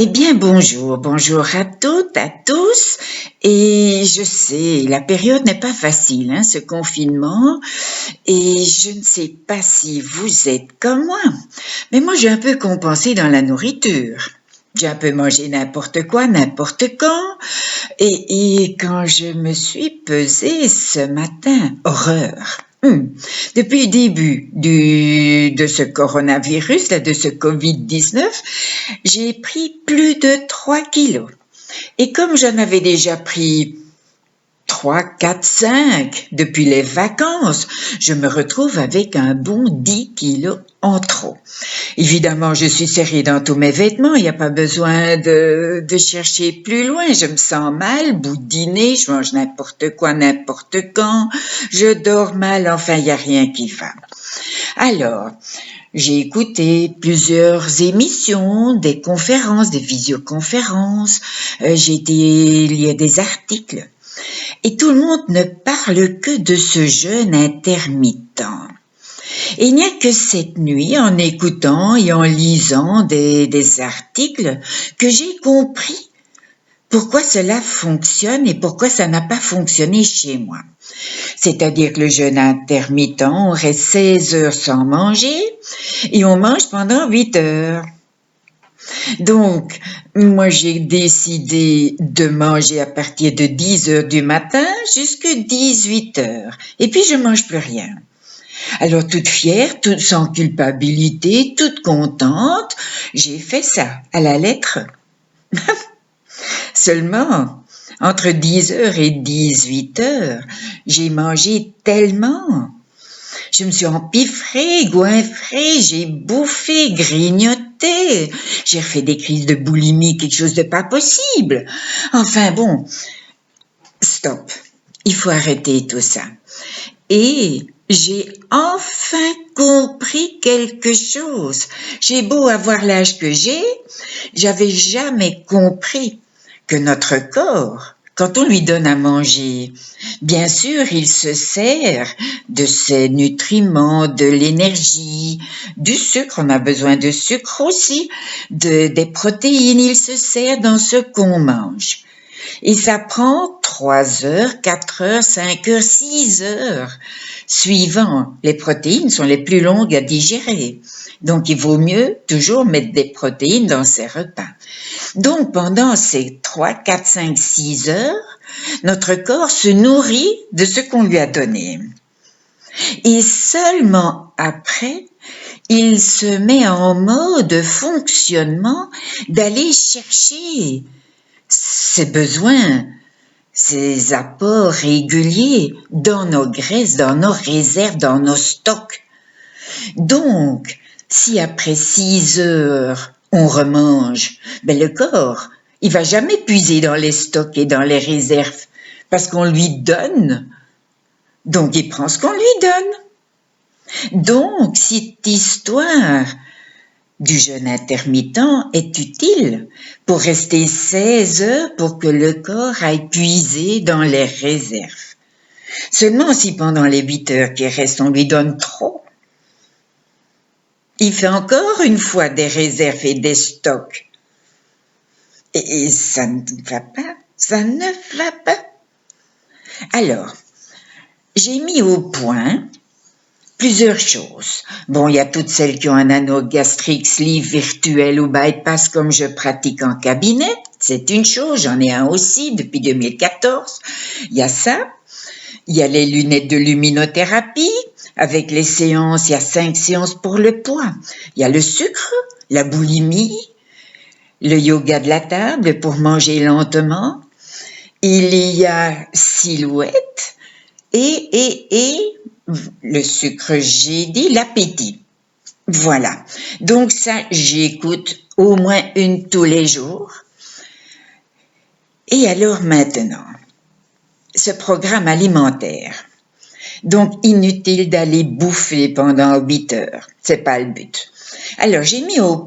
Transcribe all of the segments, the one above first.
Eh bien, bonjour à toutes, à tous. Et je sais, la période n'est pas facile, ce confinement. Et je ne sais pas si vous êtes comme moi, mais moi j'ai un peu compensé dans la nourriture. J'ai un peu mangé n'importe quoi, n'importe quand. Et quand je me suis pesée ce matin, horreur. Depuis le début de ce coronavirus, de ce Covid-19, j'ai pris plus de 3 kilos. Et comme j'en avais déjà pris 3, 4, 5 depuis les vacances, je me retrouve avec un bon 10 kilos en trop. Évidemment, je suis serrée dans tous mes vêtements, il n'y a pas besoin de chercher plus loin. Je me sens mal, boudinée, je mange n'importe quoi, n'importe quand, je dors mal, enfin, il n'y a rien qui va. Alors, j'ai écouté plusieurs émissions, des conférences, des visioconférences, j'ai été lire des articles. Et tout le monde ne parle que de ce jeûne intermittent. Et il n'y a que cette nuit, en écoutant et en lisant des articles, que j'ai compris pourquoi cela fonctionne et pourquoi ça n'a pas fonctionné chez moi. C'est-à-dire que le jeûne intermittent, on reste 16 heures sans manger et on mange pendant 8 heures. Donc, moi, j'ai décidé de manger à partir de 10 heures du matin jusqu'à 18 heures. Et puis, je mange plus rien. Alors, toute fière, toute sans culpabilité, toute contente, j'ai fait ça à la lettre. Seulement, entre 10 heures et 18 heures, j'ai mangé tellement. Je me suis empiffrée, goinfrée, j'ai bouffé, grignoté. J'ai refait des crises de boulimie, quelque chose de pas possible. Enfin bon, stop. Il faut arrêter tout ça. Et j'ai enfin compris quelque chose. J'ai beau avoir l'âge que j'avais jamais compris que notre corps, quand on lui donne à manger, bien sûr, il se sert de ses nutriments, de l'énergie, du sucre, on a besoin de sucre aussi, des protéines, il se sert dans ce qu'on mange. Et ça prend 3 heures, 4 heures, 5 heures, 6 heures, suivant. Les protéines sont les plus longues à digérer. Donc, il vaut mieux toujours mettre des protéines dans ses repas. Donc, pendant ces 3, 4, 5, 6 heures, notre corps se nourrit de ce qu'on lui a donné. Et seulement après, il se met en mode fonctionnement d'aller chercher ses besoins, ses apports réguliers dans nos graisses, dans nos réserves, dans nos stocks. Donc, si après 6 heures, on remange, le corps, il va jamais puiser dans les stocks et dans les réserves parce qu'on lui donne. Donc, il prend ce qu'on lui donne. Donc, cette histoire du jeûne intermittent est utile pour rester 16 heures pour que le corps aille puiser dans les réserves. Seulement si pendant les 8 heures qui restent, on lui donne trop, il fait encore une fois des réserves et des stocks. Et ça ne va pas, ça ne va pas. Alors, j'ai mis au point plusieurs choses. Bon, il y a toutes celles qui ont un anneau gastrique, sleeve virtuel ou bypass comme je pratique en cabinet. C'est une chose, j'en ai un aussi depuis 2014. Il y a ça. Il y a les lunettes de luminothérapie. Avec les séances, il y a 5 séances pour le poids. Il y a le sucre, la boulimie, le yoga de la table pour manger lentement. Il y a silhouette et le sucre, j'ai dit, l'appétit. Voilà. Donc ça, j'écoute au moins une tous les jours. Et alors maintenant, ce programme alimentaire. Donc, inutile d'aller bouffer pendant 8 heures. C'est pas le but. Alors, j'ai mis en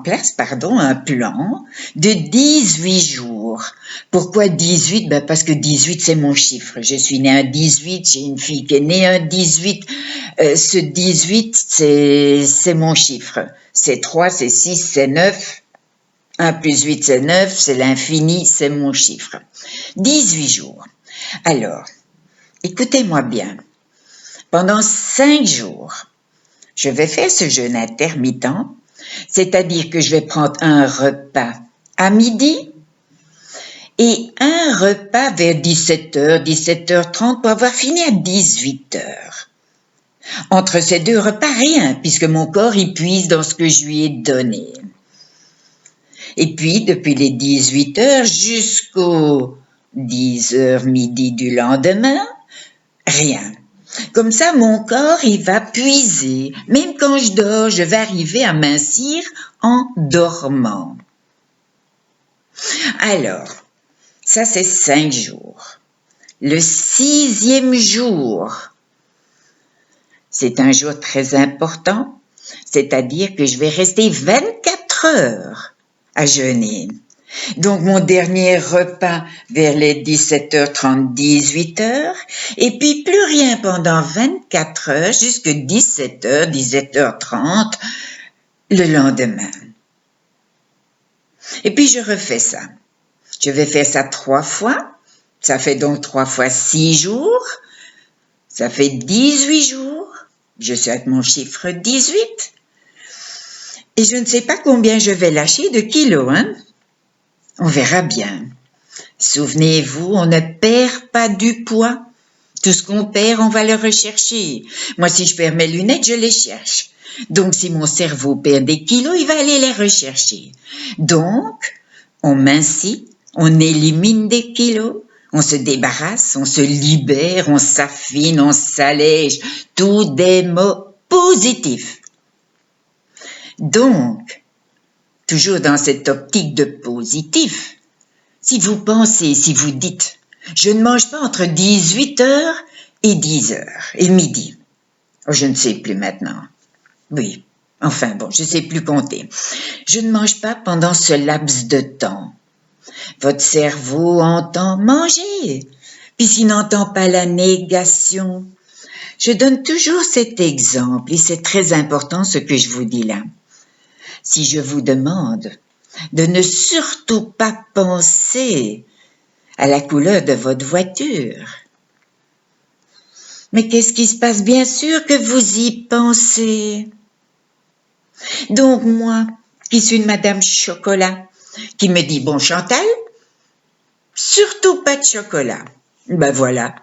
place un plan de 18 jours. Pourquoi 18? Parce que 18, c'est mon chiffre. Je suis née un 18, j'ai une fille qui est née un 18. Ce 18, c'est mon chiffre. C'est 3, c'est 6, c'est 9. 1 plus 8, c'est 9, c'est l'infini, c'est mon chiffre. 18 jours. Alors, écoutez-moi bien. Pendant 5 jours, je vais faire ce jeûne intermittent, c'est-à-dire que je vais prendre un repas à midi et un repas vers 17h, 17h30 pour avoir fini à 18h. Entre ces deux repas, rien, puisque mon corps y puise dans ce que je lui ai donné. Et puis, depuis les 18h jusqu'aux 10h midi du lendemain, rien. Comme ça, mon corps, il va puiser. Même quand je dors, je vais arriver à mincir en dormant. Alors, ça c'est 5 jours. Le 6e jour, c'est un jour très important, c'est-à-dire que je vais rester 24 heures à jeûner. Donc mon dernier repas vers les 17h30, 18h, et puis plus rien pendant 24 heures jusqu'à 17h, 17h30 le lendemain. Et puis je refais ça. Je vais faire ça 3 fois, ça fait donc 3 fois 6 jours, ça fait 18 jours, je suis avec mon chiffre 18, et je ne sais pas combien je vais lâcher de kilos, hein. On verra bien. Souvenez-vous, on ne perd pas du poids. Tout ce qu'on perd, on va le rechercher. Moi, si je perds mes lunettes, je les cherche. Donc, si mon cerveau perd des kilos, il va aller les rechercher. Donc, on mincit, on élimine des kilos, on se débarrasse, on se libère, on s'affine, on s'allège. Tous des mots positifs. Donc, toujours dans cette optique de positif, si vous pensez, si vous dites « je ne mange pas entre 18h et 10h et midi », oh, je ne sais plus maintenant. Oui, enfin bon, je ne sais plus compter. Je ne mange pas pendant ce laps de temps. Votre cerveau entend manger, puisqu'il n'entend pas la négation. Je donne toujours cet exemple et c'est très important ce que je vous dis là. Si je vous demande de ne surtout pas penser à la couleur de votre voiture, mais qu'est-ce qui se passe? Bien sûr que vous y pensez. Donc moi, qui suis une Madame Chocolat, qui me dit « Bon Chantal, surtout pas de chocolat ». Ben voilà.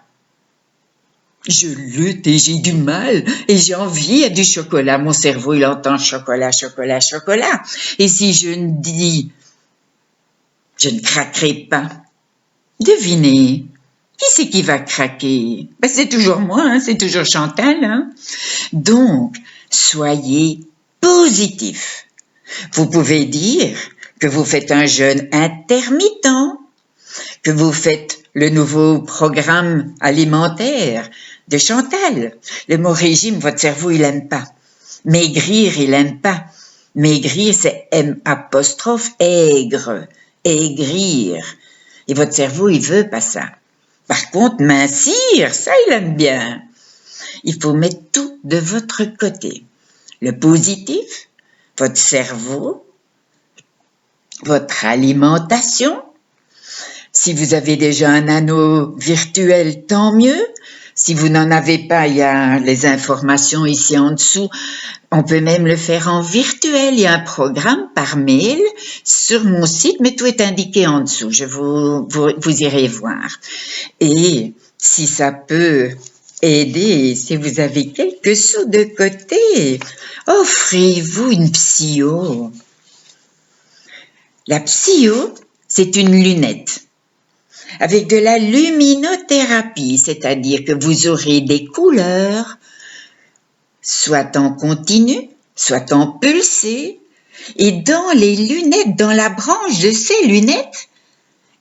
Je lutte et j'ai du mal et j'ai envie du chocolat. Mon cerveau, il entend chocolat, chocolat, chocolat. Et si je ne dis, je ne craquerai pas, devinez, qui c'est qui va craquer? Ben, c'est toujours moi, hein, c'est toujours Chantal. Hein. Donc, soyez positif. Vous pouvez dire que vous faites un jeûne intermittent, que vous faites le nouveau programme alimentaire de Chantal. Le mot régime, votre cerveau, il aime pas. Maigrir, il aime pas. Maigrir, c'est M', aigrir. Et votre cerveau, il veut pas ça. Par contre, mincir, ça, il aime bien. Il faut mettre tout de votre côté. Le positif, votre cerveau, votre alimentation. Si vous avez déjà un anneau virtuel, tant mieux. Si vous n'en avez pas, il y a les informations ici en dessous. On peut même le faire en virtuel. Il y a un programme par mail sur mon site, mais tout est indiqué en dessous. Vous irez voir. Et si ça peut aider, si vous avez quelques sous de côté, offrez-vous une psyo. La psyo, c'est une lunette avec de la luminothérapie, c'est-à-dire que vous aurez des couleurs, soit en continu, soit en pulsé, et dans les lunettes, dans la branche de ces lunettes,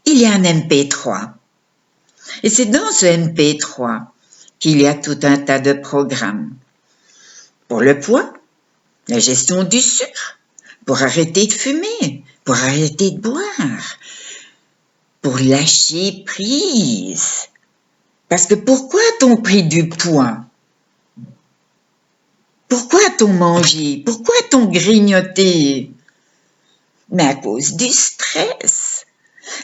il y a un MP3. Et c'est dans ce MP3 qu'il y a tout un tas de programmes. Pour le poids, la gestion du sucre, pour arrêter de fumer, pour arrêter de boire, pour lâcher prise. Parce que pourquoi a-t-on pris du poids? Pourquoi a-t-on mangé? Pourquoi a-t-on grignoté? mais à cause du stress,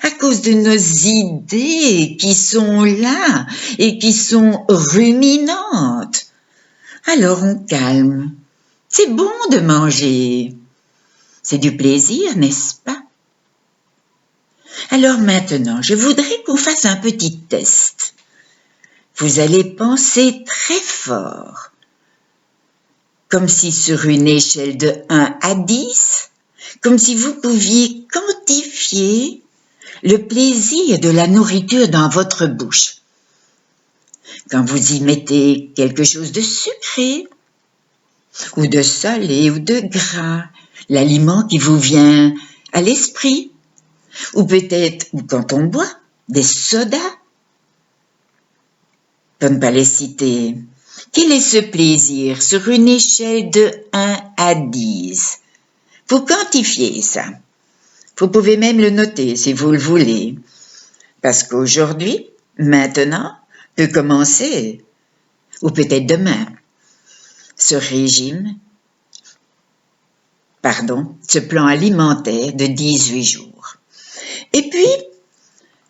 à cause de nos idées qui sont là et qui sont ruminantes. Alors on calme. C'est bon de manger. C'est du plaisir, n'est-ce pas? Alors maintenant, je voudrais qu'on fasse un petit test. Vous allez penser très fort, comme si sur une échelle de 1 à 10, comme si vous pouviez quantifier le plaisir de la nourriture dans votre bouche. Quand vous y mettez quelque chose de sucré, ou de salé, ou de gras, l'aliment qui vous vient à l'esprit, ou peut-être quand on boit des sodas, pour ne pas les citer. Quel est ce plaisir sur une échelle de 1 à 10? Vous quantifiez ça. Vous pouvez même le noter si vous le voulez. Parce qu'aujourd'hui, maintenant, peut commencer, ou peut-être demain, ce plan alimentaire de 18 jours. Et puis,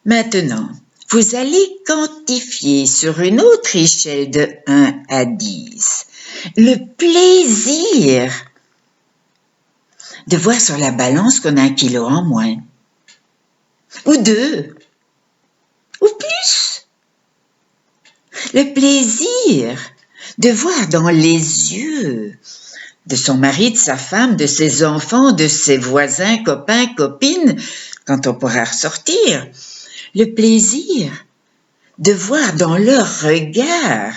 maintenant, vous allez quantifier sur une autre échelle de 1 à 10 le plaisir de voir sur la balance qu'on a 1 kilo en moins, ou 2, ou plus. Le plaisir de voir dans les yeux de son mari, de sa femme, de ses enfants, de ses voisins, copains, copines, quand on pourra ressortir, le plaisir de voir dans leur regard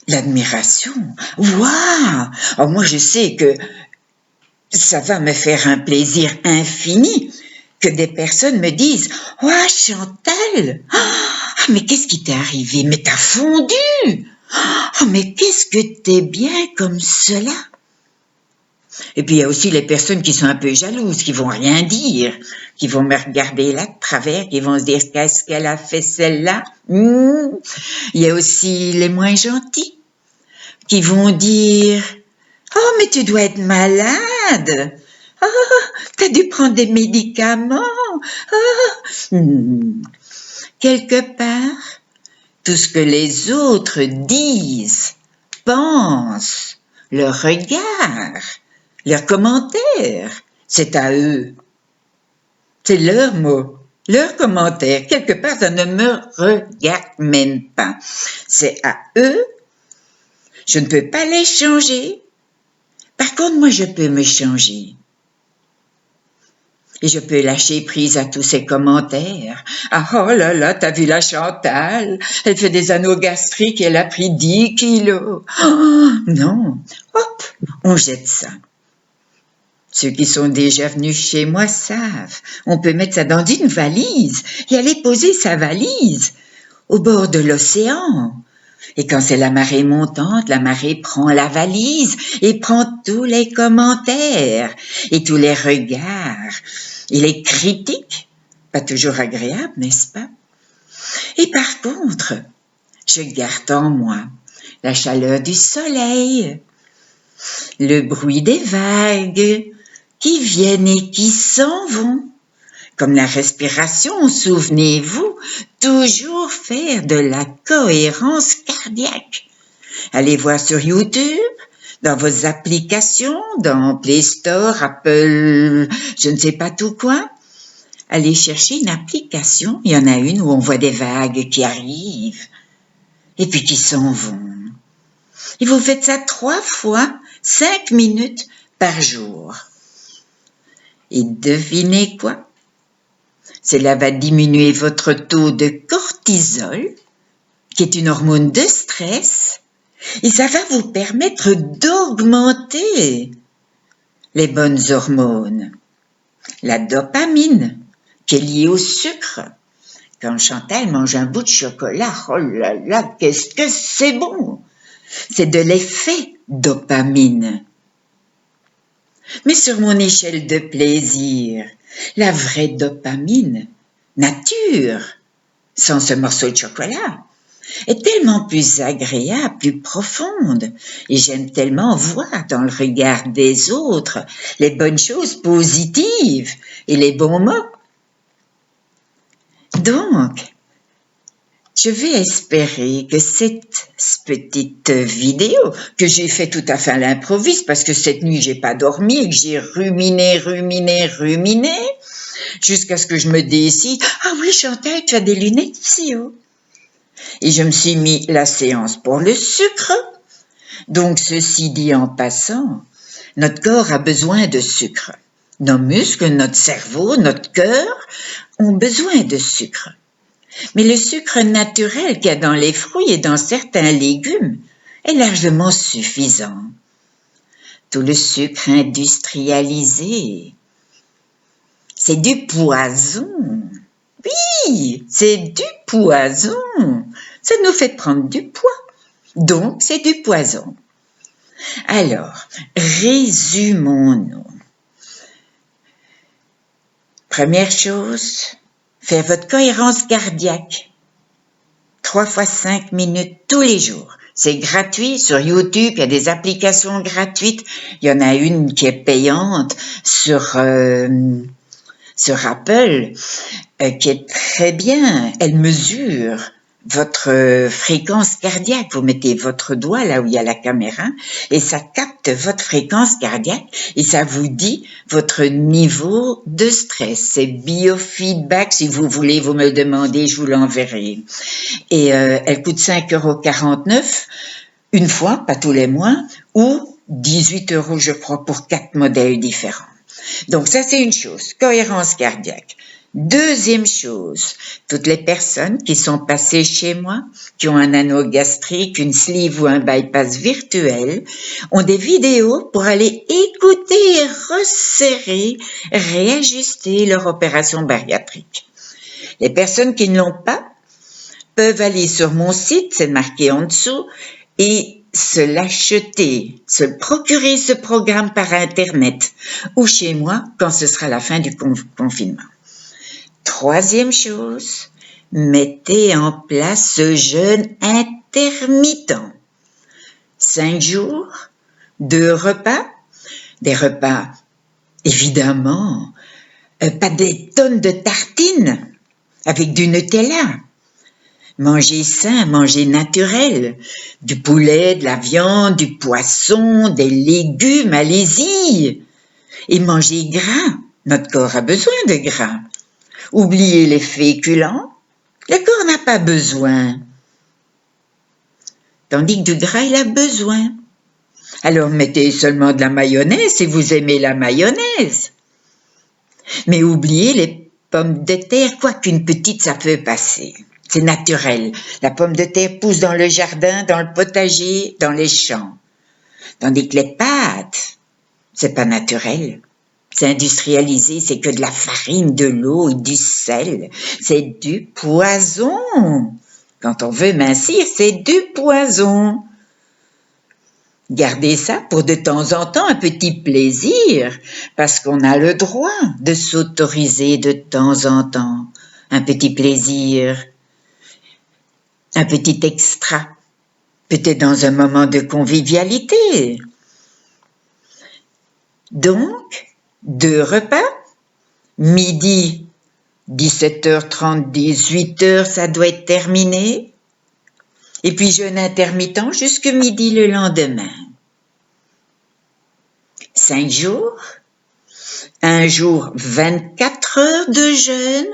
l'admiration. Waouh! Oh, moi, je sais que ça va me faire un plaisir infini que des personnes me disent « Oh, Chantal, mais qu'est-ce qui t'est arrivé? Mais t'as fondu! Oh, mais qu'est-ce que t'es bien comme cela! » Et puis il y a aussi les personnes qui sont un peu jalouses, qui vont rien dire, qui vont me regarder là de travers, qui vont se dire « Qu'est-ce qu'elle a fait celle-là? » Il y a aussi les moins gentils, qui vont dire « Oh, mais tu dois être malade! Oh, t'as dû prendre des médicaments! Oh. » Quelque part, tout ce que les autres disent, pensent, leur regard, leurs commentaires, c'est à eux. C'est leurs mots, leurs commentaires. Quelque part, ça ne me regarde même pas. C'est à eux. Je ne peux pas les changer. Par contre, moi, je peux me changer. Et je peux lâcher prise à tous ces commentaires. Ah, oh là là, t'as vu la Chantal? Elle fait des anneaux gastriques, elle a pris 10 kilos. Oh, non. Hop, on jette ça. Ceux qui sont déjà venus chez moi savent. On peut mettre ça dans une valise et aller poser sa valise au bord de l'océan. Et quand c'est la marée montante, la marée prend la valise et prend tous les commentaires et tous les regards et les critiques. Pas toujours agréables, n'est-ce pas? Et par contre, je garde en moi la chaleur du soleil, le bruit des vagues qui viennent et qui s'en vont. Comme la respiration, souvenez-vous, toujours faire de la cohérence cardiaque. Allez voir sur YouTube, dans vos applications, dans Play Store, Apple, je ne sais pas tout quoi. Allez chercher une application, il y en a une où on voit des vagues qui arrivent et puis qui s'en vont. Et vous faites ça 3 fois, 5 minutes par jour. Et devinez quoi? Cela va diminuer votre taux de cortisol, qui est une hormone de stress, et ça va vous permettre d'augmenter les bonnes hormones. La dopamine, qui est liée au sucre. Quand Chantal mange un bout de chocolat, oh là là, qu'est-ce que c'est bon! C'est de l'effet dopamine. Mais sur mon échelle de plaisir, la vraie dopamine, nature, sans ce morceau de chocolat, est tellement plus agréable, plus profonde. Et j'aime tellement voir dans le regard des autres les bonnes choses positives et les bons mots. Donc, je vais espérer que cette petite vidéo que j'ai fait tout à fait à l'improviste parce que cette nuit j'ai pas dormi et que j'ai ruminé jusqu'à ce que je me décide. Ah oui, Chantal, tu as des lunettes ici, oh. Et je me suis mis la séance pour le sucre. Donc, ceci dit en passant, notre corps a besoin de sucre. Nos muscles, notre cerveau, notre cœur ont besoin de sucre. Mais le sucre naturel qu'il y a dans les fruits et dans certains légumes est largement suffisant. Tout le sucre industrialisé, c'est du poison. Oui, c'est du poison. Ça nous fait prendre du poids. Donc, c'est du poison. Alors, résumons-nous. Première chose, faire votre cohérence cardiaque. 3 fois 5 minutes tous les jours. C'est gratuit sur YouTube, il y a des applications gratuites. Il y en a une qui est payante sur Apple, qui est très bien. Elle mesure votre fréquence cardiaque. Vous mettez votre doigt là où il y a la caméra et ça capte votre fréquence cardiaque et ça vous dit votre niveau de stress. C'est biofeedback. Si vous voulez, vous me le demandez, je vous l'enverrai. Et elle coûte 5,49 € une fois, pas tous les mois, ou 18 € je crois pour 4 modèles différents. Donc ça c'est une chose, cohérence cardiaque. Deuxième chose, toutes les personnes qui sont passées chez moi, qui ont un anneau gastrique, une sleeve ou un bypass virtuel, ont des vidéos pour aller écouter et resserrer, réajuster leur opération bariatrique. Les personnes qui ne l'ont pas peuvent aller sur mon site, c'est marqué en dessous, et se l'acheter, se procurer ce programme par Internet ou chez moi quand ce sera la fin du confinement. Troisième chose, mettez en place ce jeûne intermittent. 5 jours, 2 repas, des repas évidemment, pas des tonnes de tartines avec du Nutella. Mangez sain, mangez naturel, du poulet, de la viande, du poisson, des légumes, allez-y. Et mangez gras, notre corps a besoin de gras. Oubliez les féculents, le corps n'a pas besoin. Tandis que du gras, il a besoin. Alors mettez seulement de la mayonnaise si vous aimez la mayonnaise. Mais oubliez les pommes de terre, quoiqu'une petite, ça peut passer. C'est naturel. La pomme de terre pousse dans le jardin, dans le potager, dans les champs. Tandis que les pâtes, c'est pas naturel. C'est industrialisé, c'est que de la farine, de l'eau et du sel. C'est du poison. Quand on veut mincir, c'est du poison. Gardez ça pour de temps en temps un petit plaisir, parce qu'on a le droit de s'autoriser de temps en temps un petit plaisir, un petit extra, peut-être dans un moment de convivialité. Donc, 2 repas, midi, 17h30, 18h, ça doit être terminé. Et puis jeûne intermittent jusque midi le lendemain. 5 jours, un jour 24 heures de jeûne,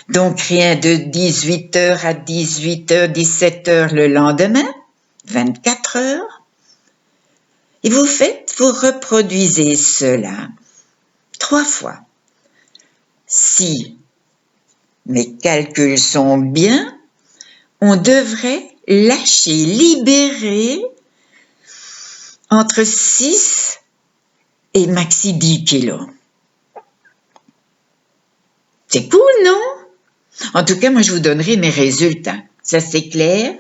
donc rien de 18h à 18h, 17h le lendemain, 24 heures. Et vous reproduisez cela 3 fois. Si mes calculs sont bien, on devrait lâcher, libérer entre 6 et maxi 10 kilos. C'est cool, non? En tout cas, moi, je vous donnerai mes résultats. Ça, c'est clair.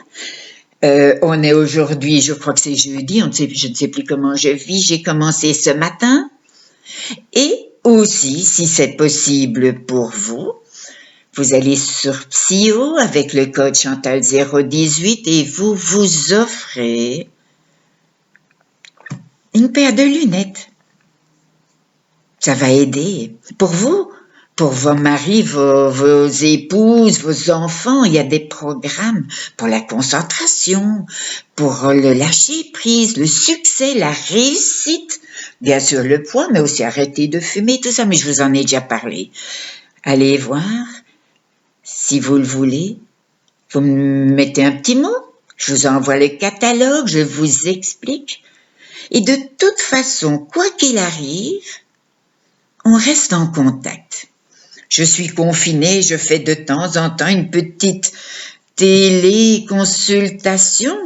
On est aujourd'hui, je crois que c'est jeudi, je ne sais plus comment je vis. J'ai commencé ce matin. Et aussi, si c'est possible pour vous, Vous allez sur Psyo avec le code Chantal 018 et vous vous offrez une paire de lunettes. Ça va aider. Pour vous, pour vos maris, vos épouses, vos enfants, il y a des programmes pour la concentration, pour le lâcher prise, le succès, la réussite. Bien sûr le poids, mais aussi arrêter de fumer, tout ça, mais je vous en ai déjà parlé. Allez voir, si vous le voulez, vous me mettez un petit mot, je vous envoie le catalogue, je vous explique. Et de toute façon, quoi qu'il arrive, on reste en contact. Je suis confinée, je fais de temps en temps une petite téléconsultation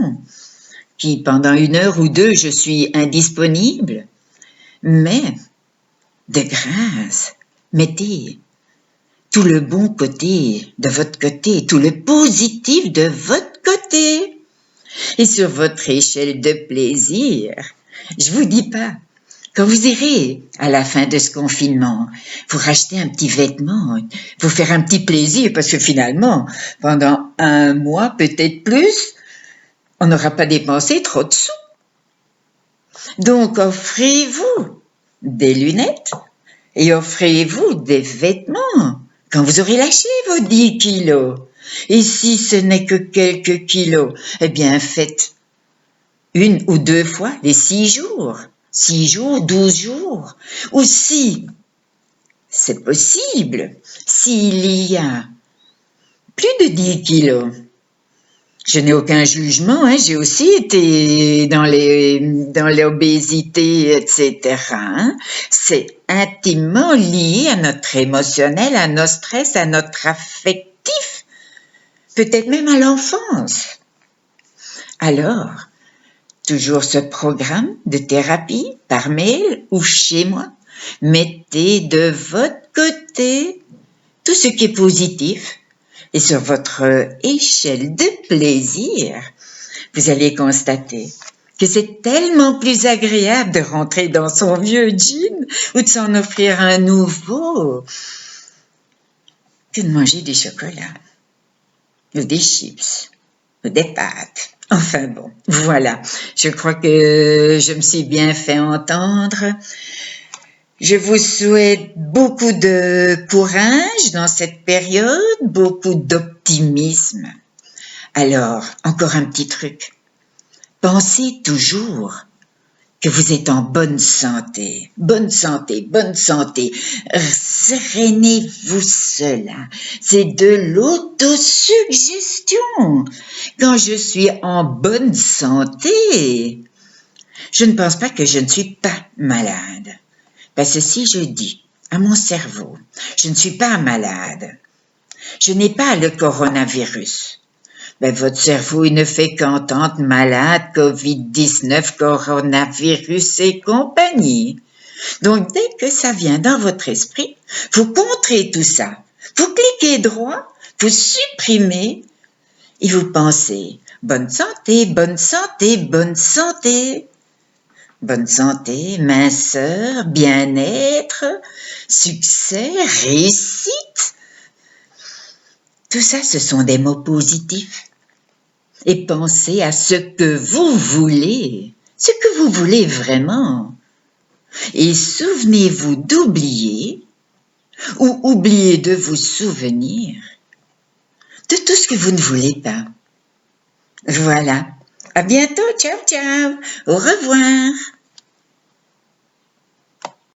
qui, pendant 1 heure ou 2, je suis indisponible. Mais, de grâce, mettez tout le bon côté de votre côté, tout le positif de votre côté. Et sur votre échelle de plaisir, je vous dis pas, quand vous irez à la fin de ce confinement, vous racheter un petit vêtement, vous faire un petit plaisir, parce que finalement, pendant 1 mois, peut-être plus, on n'aura pas dépensé trop de sous. Donc, offrez-vous des lunettes et offrez-vous des vêtements quand vous aurez lâché vos 10 kilos. Et si ce n'est que quelques kilos, eh bien, faites 1 ou 2 fois les 6 jours. 6 jours, 12 jours. Ou si c'est possible, s'il y a plus de 10 kilos, je n'ai aucun jugement, hein, j'ai aussi été dans l'obésité, etc. Hein. C'est intimement lié à notre émotionnel, à notre stress, à notre affectif, peut-être même à l'enfance. Alors, toujours ce programme de thérapie par mail ou chez moi. Mettez de votre côté tout ce qui est positif et sur votre échelle de plaisir, vous allez constater que c'est tellement plus agréable de rentrer dans son vieux jean ou de s'en offrir un nouveau que de manger des chocolats ou des chips ou des pâtes. Enfin bon, voilà. Je crois que je me suis bien fait entendre. Je vous souhaite beaucoup de courage dans cette période, beaucoup d'optimisme. Alors, encore un petit truc. Pensez toujours que vous êtes en bonne santé. Bonne santé, bonne santé. Sérénez-vous cela. C'est de l'autosuggestion. Quand je suis en bonne santé, je ne pense pas que je ne suis pas malade. Parce que si je dis à mon cerveau, je ne suis pas malade, je n'ai pas le coronavirus, ben votre cerveau il ne fait qu'entendre malade, Covid-19, coronavirus et compagnie. Donc dès que ça vient dans votre esprit, vous contrez tout ça, vous cliquez droit, vous supprimez et vous pensez bonne santé, bonne santé, bonne santé. Bonne santé, minceur, bien-être, succès, réussite. Tout ça, ce sont des mots positifs. Et pensez à ce que vous voulez vraiment. Et souvenez-vous d'oublier ou oubliez de vous souvenir de tout ce que vous ne voulez pas. Voilà. À bientôt. Ciao, ciao. Au revoir.